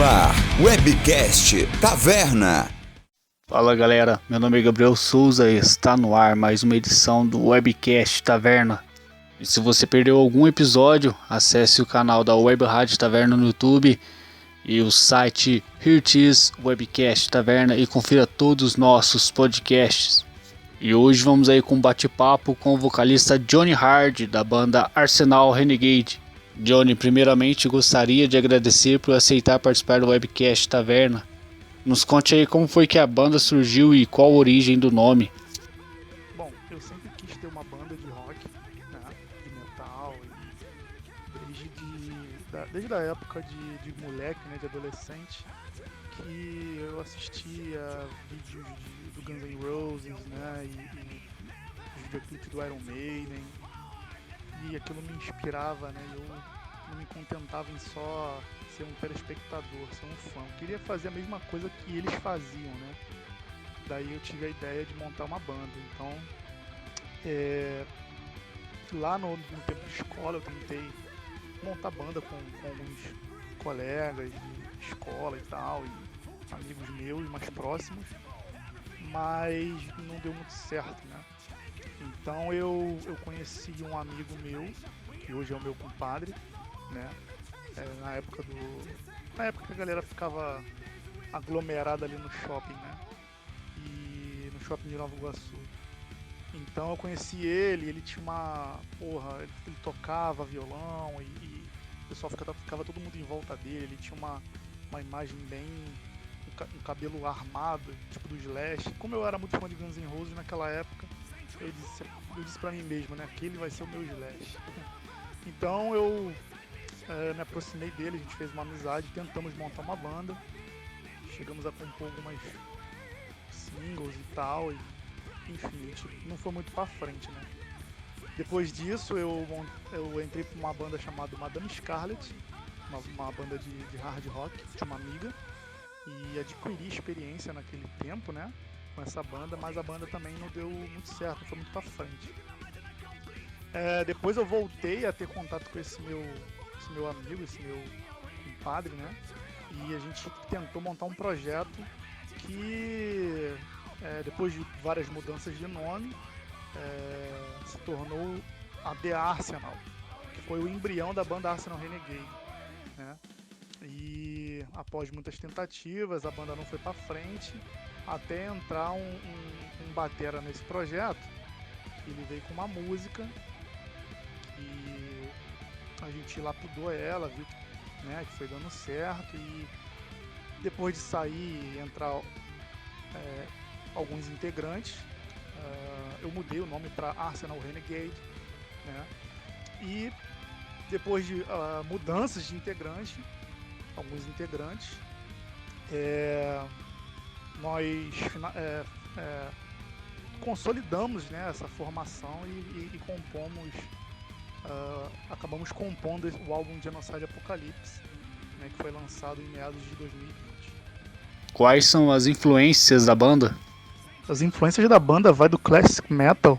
ar, Webcast Taverna. Fala galera, meu nome é Gabriel Souza e está no ar mais uma edição do Webcast Taverna. E se você perdeu algum episódio, acesse o canal da Web Rádio Taverna no YouTube e o site Here It Is Webcast Taverna e confira todos os nossos podcasts. E hoje vamos aí com um bate-papo com o vocalista Johnny Hard da banda Arsenal Renegade. Johnny, primeiramente gostaria de agradecer por aceitar participar do Webcast Taverna. Nos conte aí como foi que a banda surgiu e qual a origem do nome. Bom, eu sempre quis ter uma banda de rock, né, de metal, desde a época de moleque, né, de adolescente, que eu assistia vídeos do Guns N' Roses, né, e os videoclipes do Iron Maiden, e aquilo me inspirava, né, eu não me contentava em só ser um telespectador, ser um fã. Eu queria fazer a mesma coisa que eles faziam, né? Daí eu tive a ideia de montar uma banda. Então, lá no tempo de escola eu tentei montar banda com alguns colegas de escola e tal, e amigos meus mais próximos, mas não deu muito certo, né? Então eu conheci um amigo meu, que hoje é o meu compadre, né? Na época que a galera ficava aglomerada ali no shopping, né? E no shopping de Nova Iguaçu. Então eu conheci ele tinha ele tocava violão e o pessoal ficava todo mundo em volta dele. Ele tinha uma imagem bem, um cabelo armado, tipo do Slash. Como eu era muito fã de Guns N' Roses naquela época, eu disse pra mim mesmo, né? Aquele vai ser o meu Slash. Então eu me aproximei dele, a gente fez uma amizade, tentamos montar uma banda, chegamos a compor algumas singles e tal, e enfim, não foi muito pra frente, né? Depois disso eu entrei pra uma banda chamada Madame Scarlet, uma banda de hard rock, de uma amiga, e adquiri experiência naquele tempo, né, com essa banda, mas a banda também não deu muito certo, não foi muito pra frente. Depois eu voltei a ter contato com esse meu amigo, esse meu compadre, né? E a gente tentou montar um projeto que, depois de várias mudanças de nome, se tornou a The Arsenal, que foi o embrião da banda Arsenal Renegade, né? E após muitas tentativas, a banda não foi pra frente, até entrar um batera nesse projeto. Ele veio com uma música e a gente lapidou ela, viu, né, que foi dando certo, e depois de sair e entrar alguns integrantes, eu mudei o nome para Arsenal Renegade, né, e depois de mudanças de alguns integrantes, nós consolidamos, né, essa formação e acabamos compondo o álbum Genocide Apocalypse, né, que foi lançado em meados de 2020. Quais são as influências da banda? As influências da banda vai do classic metal,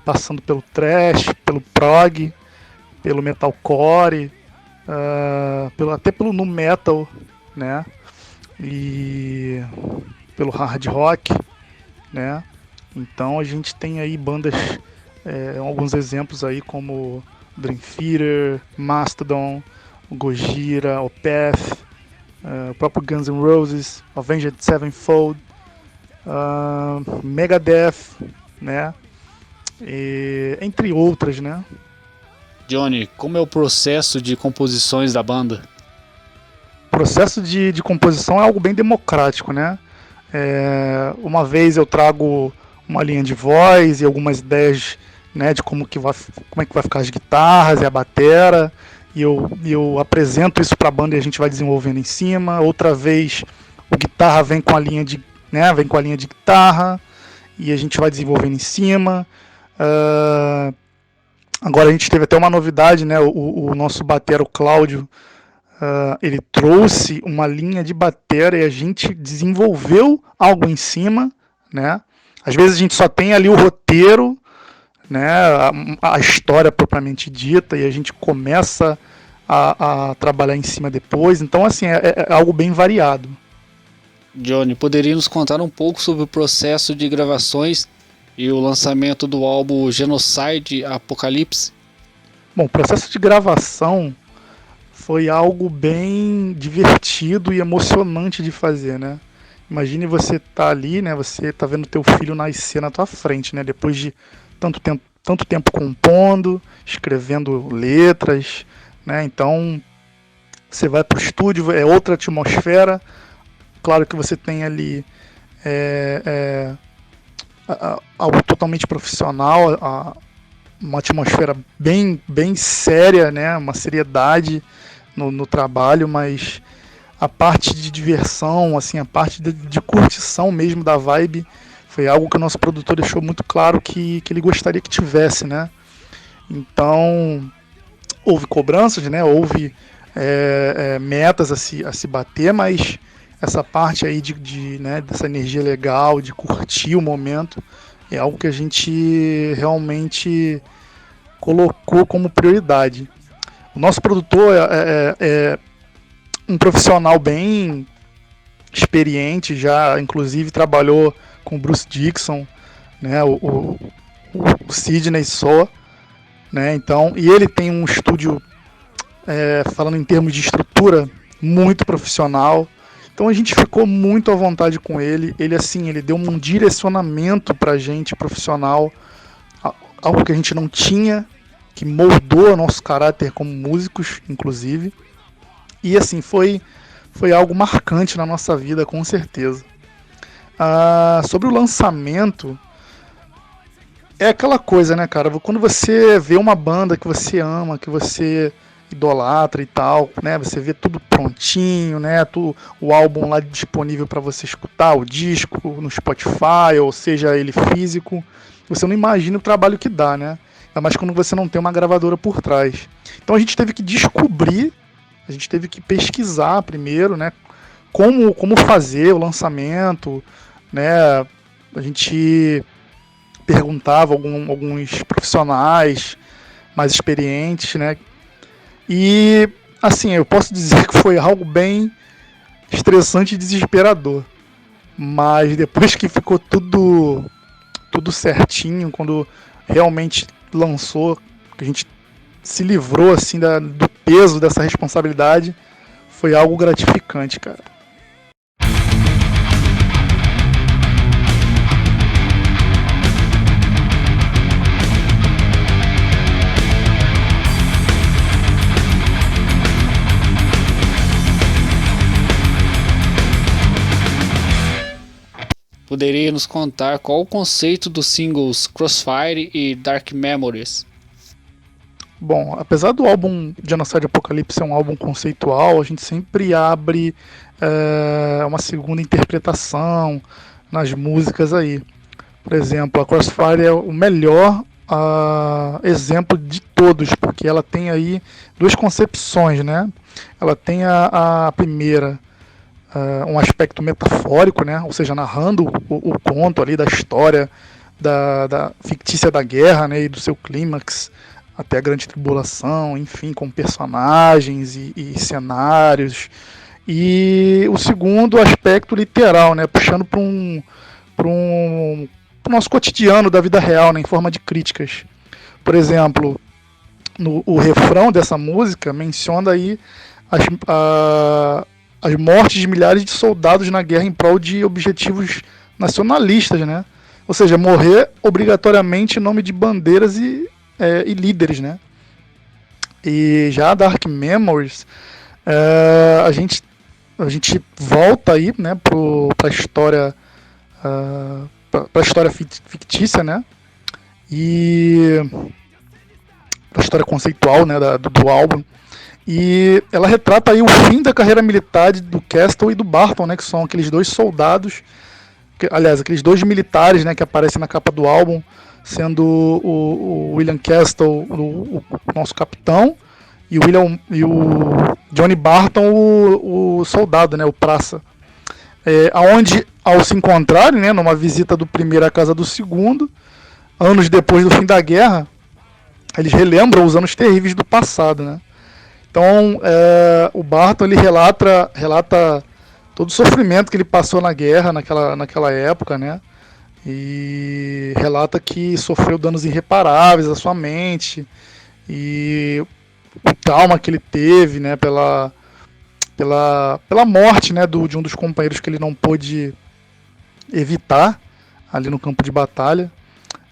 passando pelo thrash, pelo prog, pelo metalcore, até pelo nu metal, né, e pelo hard rock, né. Então a gente tem aí bandas, alguns exemplos aí como Dream Theater, Mastodon, Gojira, Opeth, o próprio Guns N' Roses, Avenged Sevenfold, Megadeth, né, entre outras, né. Johnny, como é o processo de composições da banda? O processo de composição é algo bem democrático, né. Uma vez eu trago uma linha de voz e algumas ideias, né, de como é que vai ficar as guitarras e a batera, e eu apresento isso para a banda e a gente vai desenvolvendo em cima. Outra vez o guitarra vem com a linha de guitarra e a gente vai desenvolvendo em cima. Agora a gente teve até uma novidade, né, o nosso batera, o Cláudio, ele trouxe uma linha de batera e a gente desenvolveu algo em cima, né. Às vezes a gente só tem ali o roteiro, né, a história propriamente dita, e a gente começa a trabalhar em cima depois. Então, assim, é algo bem variado. Johnny, poderia nos contar um pouco sobre o processo de gravações e o lançamento do álbum Genocide Apocalypse? Bom, o processo de gravação foi algo bem divertido e emocionante de fazer, né? Imagine você tá ali, né? Você tá vendo teu filho nascer na tua frente, né? Depois de tanto tempo compondo, escrevendo letras, né? Então, você vai pro estúdio, é outra atmosfera. Claro que você tem ali algo totalmente profissional, uma atmosfera bem séria, né? Uma seriedade no trabalho, mas a parte de diversão, assim, a parte de curtição mesmo da vibe, foi algo que o nosso produtor deixou muito claro que ele gostaria que tivesse, né? Então, houve cobranças, né? Houve metas a se bater, mas essa parte aí né, dessa energia legal, de curtir o momento, é algo que a gente realmente colocou como prioridade. O nosso produtor é um profissional bem experiente, já inclusive trabalhou com o Bruce Dickinson, né, o Sidney só, né, então, e ele tem um estúdio, falando em termos de estrutura, muito profissional. Então a gente ficou muito à vontade com ele. Ele deu um direcionamento pra gente profissional, algo que a gente não tinha, que moldou o nosso caráter como músicos, inclusive. E assim, foi algo marcante na nossa vida, com certeza. Sobre o lançamento, é aquela coisa, né, cara? Quando você vê uma banda que você ama, que você idolatra e tal, né? Você vê tudo prontinho, né? O álbum lá disponível para você escutar, o disco no Spotify, ou seja, ele físico. Você não imagina o trabalho que dá, né? Ainda mais quando você não tem uma gravadora por trás. Então a gente teve que descobrir, a gente teve que pesquisar primeiro, né? Como fazer o lançamento, né? A gente perguntava alguns profissionais mais experientes, né? E, assim, eu posso dizer que foi algo bem estressante e desesperador. Mas depois que ficou tudo certinho, quando realmente lançou, que a gente se livrou, assim, do peso dessa responsabilidade, foi algo gratificante, cara. Poderia nos contar qual o conceito dos singles Crossfire e Dark Memories? Bom, apesar do álbum Genocide Apocalypse ser um álbum conceitual, a gente sempre abre uma segunda interpretação nas músicas aí. Por exemplo, a Crossfire é o melhor exemplo de todos, porque ela tem aí duas concepções, né? Ela tem a primeira, um aspecto metafórico, né? Ou seja, narrando o conto ali da história da fictícia da guerra, né? E do seu clímax até a grande tribulação, enfim, com personagens e cenários. E o segundo aspecto literal, né? Puxando para o nosso cotidiano da vida real, né? Em forma de críticas. Por exemplo, o refrão dessa música menciona aí as mortes de milhares de soldados na guerra em prol de objetivos nacionalistas, né? Ou seja, morrer obrigatoriamente em nome de bandeiras e líderes, né? E já a Dark Memories, a gente volta aí, né, para a história fictícia, né? E a história conceitual, né, do álbum. E ela retrata aí o fim da carreira militar do Castle e do Barton, né, que são aqueles dois soldados, aliás, aqueles dois militares, né, que aparecem na capa do álbum, sendo o William Castle o nosso capitão e o Johnny Barton o soldado, né, o praça. Aonde, ao se encontrarem, né, numa visita do primeiro à casa do segundo, anos depois do fim da guerra, eles relembram os anos terríveis do passado, né? Então, o Barton ele relata todo o sofrimento que ele passou na guerra naquela época, né? E relata que sofreu danos irreparáveis à sua mente e o trauma que ele teve, né? Pela morte, né? De um dos companheiros que ele não pôde evitar ali no campo de batalha.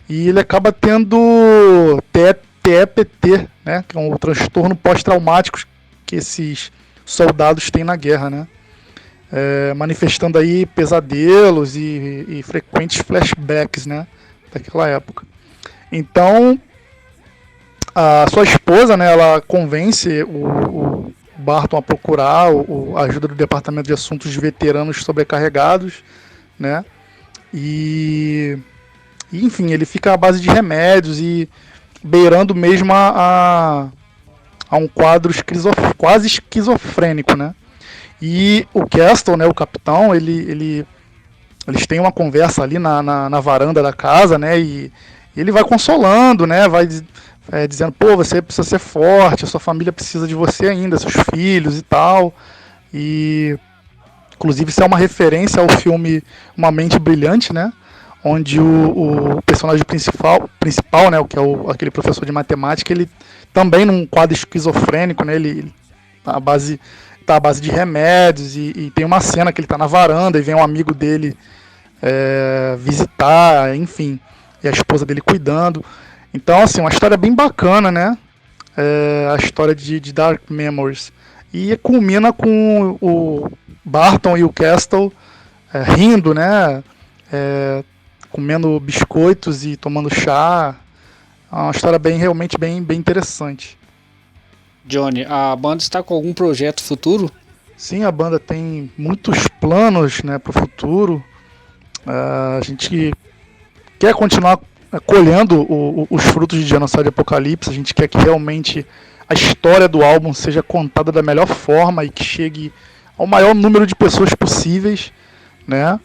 E ele acaba tendo TEPT, né, que é um transtorno pós-traumático que esses soldados têm na guerra, né, manifestando aí pesadelos e frequentes flashbacks, né, daquela época. Então, a sua esposa, né, ela convence o Barton a procurar a ajuda do Departamento de Assuntos de Veteranos Sobrecarregados, né, e enfim, ele fica à base de remédios e beirando mesmo a um quadro quase esquizofrênico, né? E o Castle, né, o capitão, eles têm uma conversa ali na varanda da casa, né? E ele vai consolando, né? Vai dizendo, pô, você precisa ser forte, a sua família precisa de você ainda, seus filhos e tal. E inclusive isso é uma referência ao filme Uma Mente Brilhante, né? Onde o personagem principal, né, que é aquele professor de matemática, ele também num quadro esquizofrênico, né, ele tá à base de remédios e tem uma cena que ele está na varanda e vem um amigo dele visitar, enfim, e a esposa dele cuidando. Então, assim, uma história bem bacana, né, a história de Dark Memories. E culmina com o Barton e o Castle rindo, né, comendo biscoitos e tomando chá. É uma história realmente bem interessante. Johnny, a banda está com algum projeto futuro? Sim, a banda tem muitos planos, né, para o futuro. A gente quer continuar colhendo os frutos de Genocide Apocalipse. A gente quer que realmente a história do álbum seja contada da melhor forma e que chegue ao maior número de pessoas possíveis, né?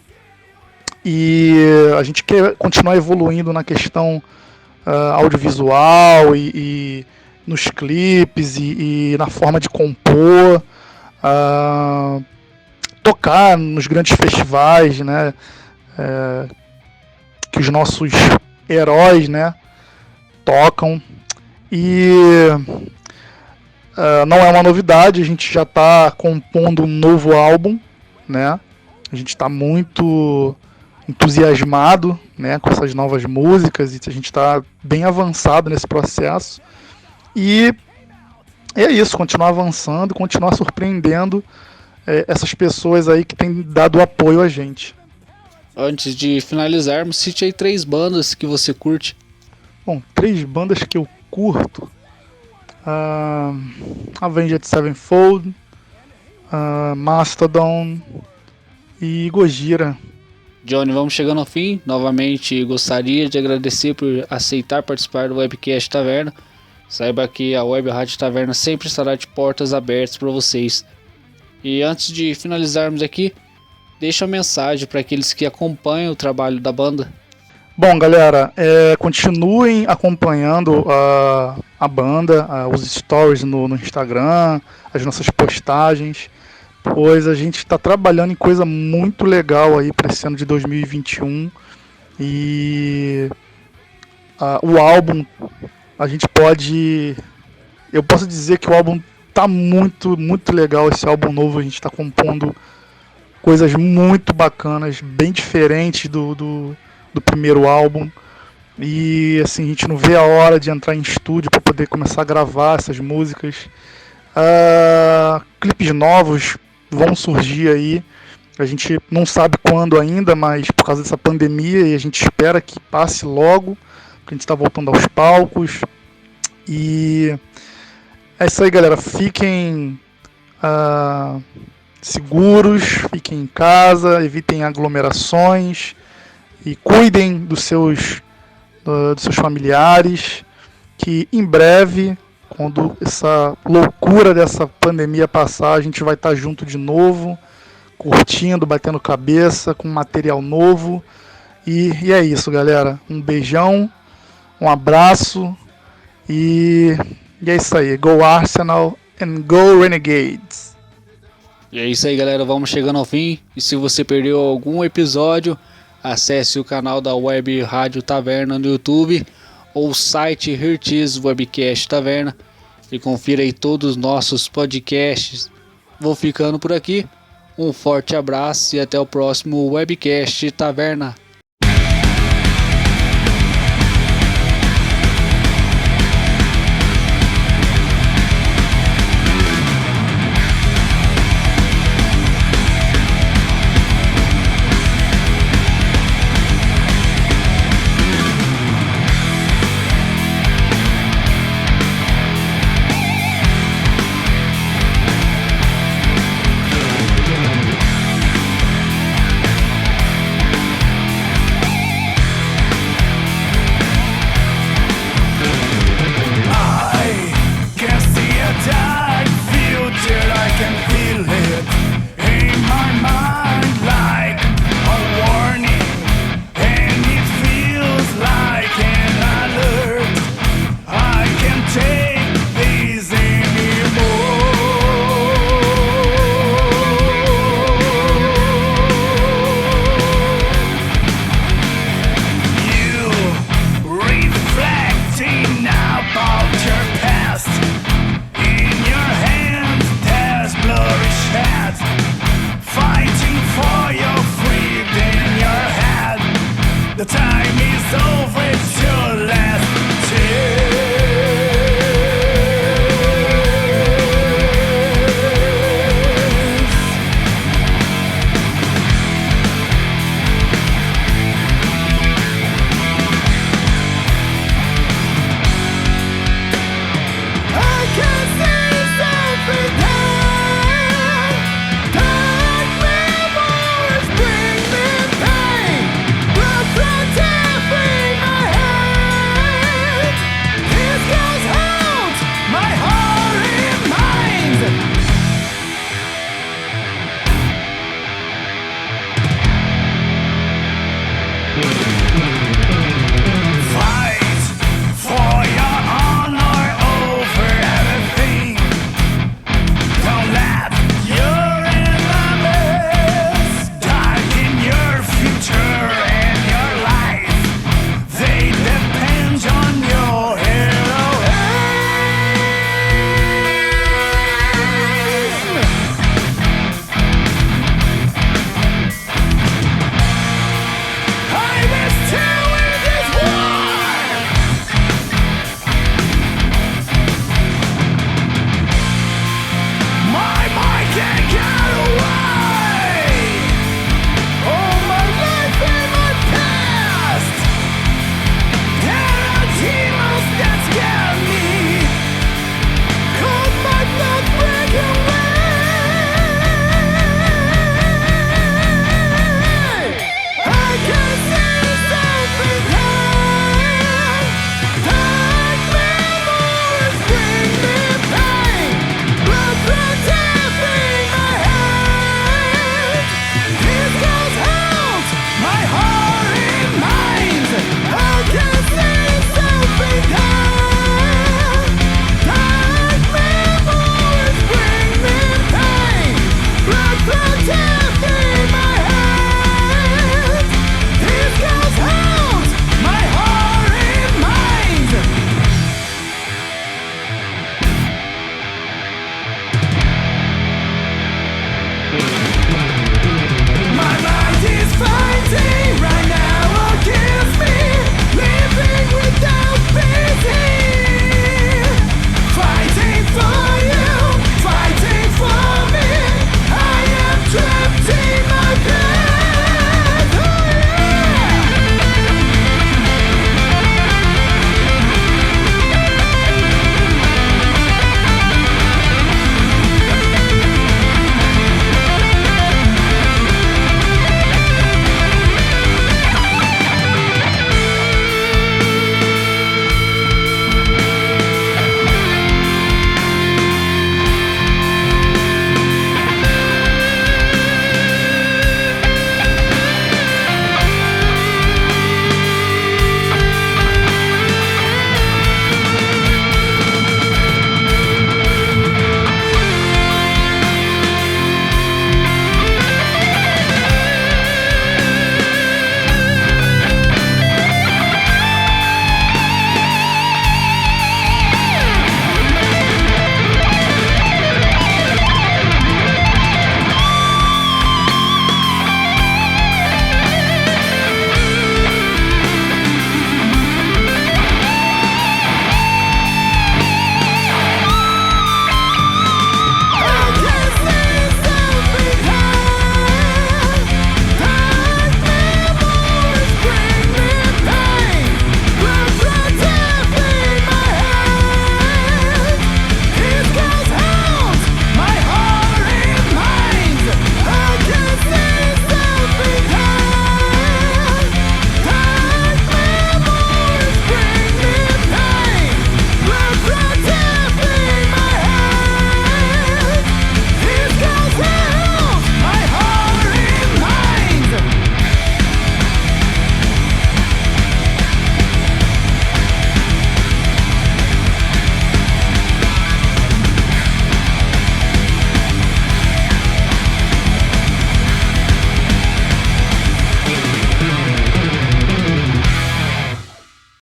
E a gente quer continuar evoluindo na questão audiovisual e nos clipes e na forma de compor, tocar nos grandes festivais, né, que os nossos heróis, né, tocam. E não é uma novidade, a gente já está compondo um novo álbum, né? A gente está muito entusiasmado, né, com essas novas músicas e a gente está bem avançado nesse processo. E é isso, continuar avançando, continuar surpreendendo essas pessoas aí que têm dado apoio a gente. Antes de finalizarmos, cite aí 3 bandas que você curte. Bom, 3 bandas que eu curto: Avenged Sevenfold, Mastodon e Gojira. Johnny, vamos chegando ao fim. Novamente gostaria de agradecer por aceitar participar do Webcast Taverna. Saiba que a Web Rádio Taverna sempre estará de portas abertas para vocês. E antes de finalizarmos aqui, deixa uma mensagem para aqueles que acompanham o trabalho da banda. Bom, galera, continuem acompanhando a banda, os stories no Instagram, as nossas postagens, pois a gente está trabalhando em coisa muito legal aí para esse ano de 2021. E o álbum, eu posso dizer que o álbum tá muito, muito legal. Esse álbum novo, a gente está compondo coisas muito bacanas, bem diferentes do primeiro álbum. E assim, a gente não vê a hora de entrar em estúdio para poder começar a gravar essas músicas. Clipes novos vão surgir aí. A gente não sabe quando ainda, mas por causa dessa pandemia, e a gente espera que passe logo, porque a gente está voltando aos palcos. E é isso aí, galera. Fiquem seguros, fiquem em casa, evitem aglomerações e cuidem dos seus familiares, que em breve, quando essa loucura dessa pandemia passar, a gente vai estar junto de novo, curtindo, batendo cabeça, com material novo. E é isso, galera. Um beijão, um abraço e é isso aí. Go Arsenal And go Renegades! E é isso aí, galera, vamos chegando ao fim. E se você perdeu algum episódio, acesse o canal da Web Rádio Taverna no YouTube ou o site Hertz Webcast Taverna e confira aí todos os nossos podcasts. Vou ficando por aqui. Um forte abraço e até o próximo Webcast Taverna.